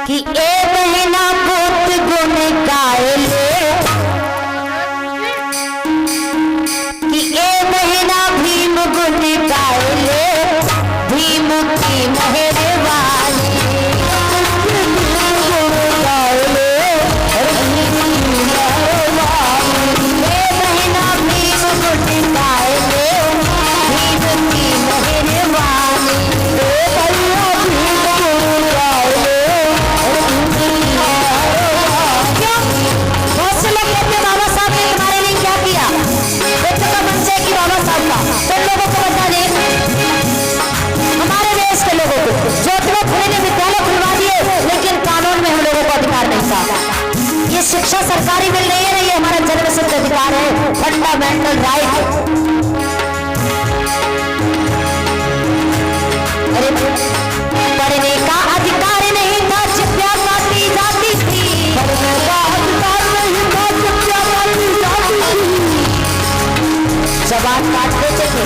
कि ए बहना बहुत गुण गायले कि ए बहना भीम गुण गायले भीम की मेहरबानी शिक्षा सरकारी मिल रही है ना, ये हमारा जन्मसिद्ध अधिकार है, फंडामेंटल राइट। अरे पढ़ने का अधिकार नहीं था, चिट्ठियां काटी जाती थी। पढ़ने का अधिकार नहीं था, चिट्ठियां काटी जाती थी, जबान काट देते थे।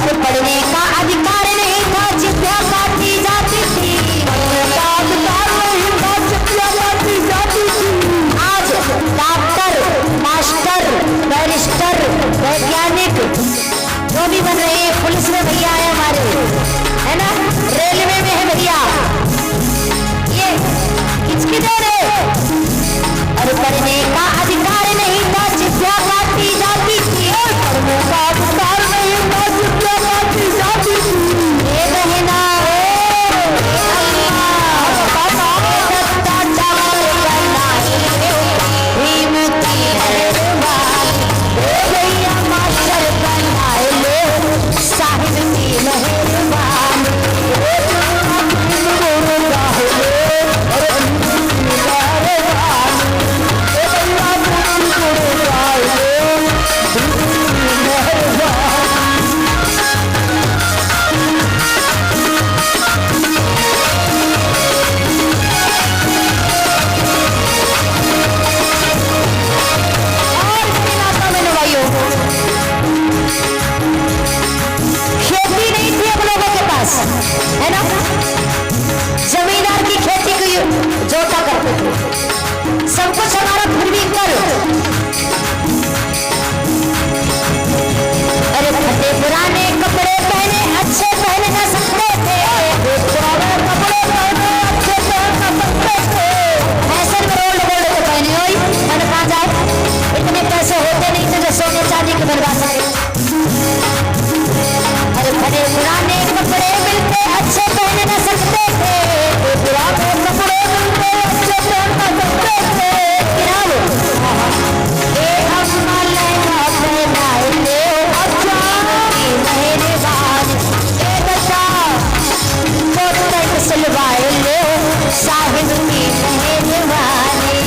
अरे पढ़ने का अधिकार नहीं था, चिट्ठियां काटी जाती थी। पढ़ने का अधिकार नहीं था, डॉक्टर, मास्टर, बैरिस्टर, वैज्ञानिक जो भी बन रहे हैं, पुलिस में भैया है हमारे, है ना, रेलवे में है भैया, ये किसकी देर है? अरे पढ़ने का अधिकार नहीं था, चिट्ठियां काटी जाती थी। पढ़ने का अधिकार नहीं था, चिट्ठियां काटी जाती थी। ये बहना है ना, जमींदार की खेती को जोता करते थे, सब कुछ हमारा फिर भी कर। अरे फटे पुराने कपड़े पहने अच्छे पहन न सकते थे, पुराने कपड़े पहने अच्छे पहन न सकते थे, फैशन में रोल्ड गोल्ड के पहने हुई मन कहा जाए, इतने पैसे होते नहीं थे जो सोने चांदी के बनवा सके। अरे फटे पुराने कपड़े मिलते अच्छे पहन न सकते थे, पुराने कपड़े मिलते अच्छे पहन न सकते थे। अम्मा लहंगा पहनाए ले अच्छा मेहरबान, बच्चा कोट सिलवाए ले साहिब की मेहरबानी।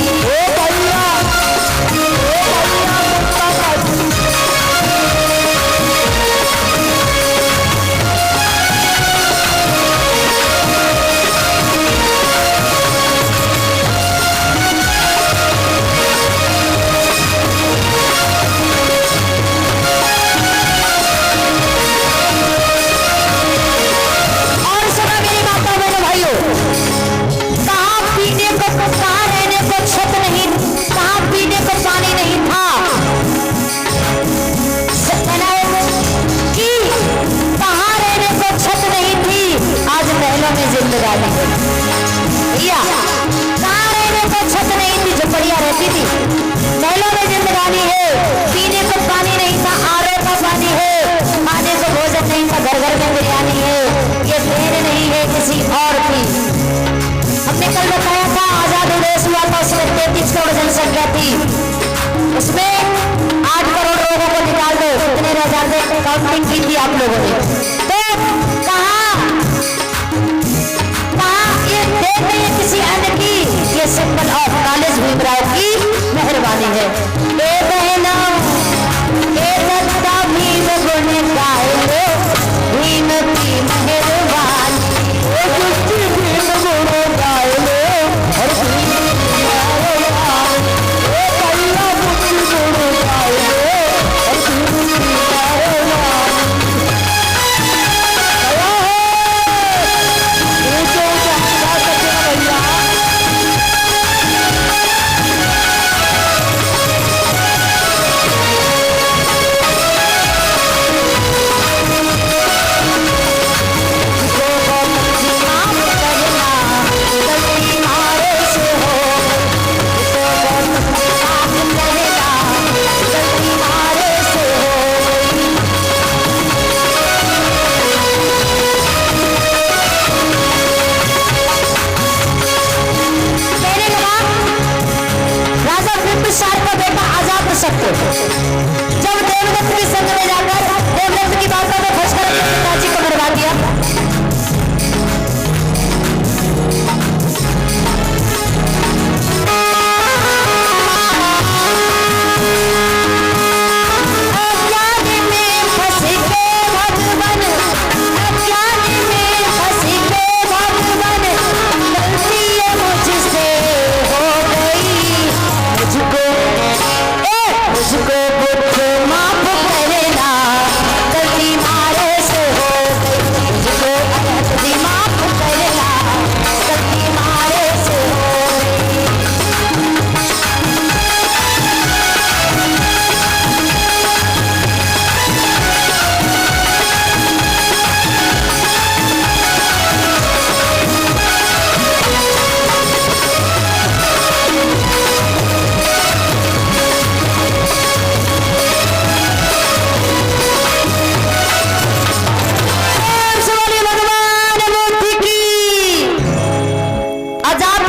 भैया कहाँ रहने को छत नहीं थी, झोपड़ियाँ रहती थी, महलों में जिंदगानी है, पीने को पानी नहीं था, आरओ का पानी है, खाने को भोजन नहीं था, घर घर में बिरयानी है, ये देन नहीं है किसी और की। हमने कल बताया था आजाद देश हुआ था, उसमें 33 करोड़ जनसंख्या थी, उसमें 8 करोड़ लोगों को निकाल दो, कितने रह जाते, काउंटिंग की थी आप लोगों ने?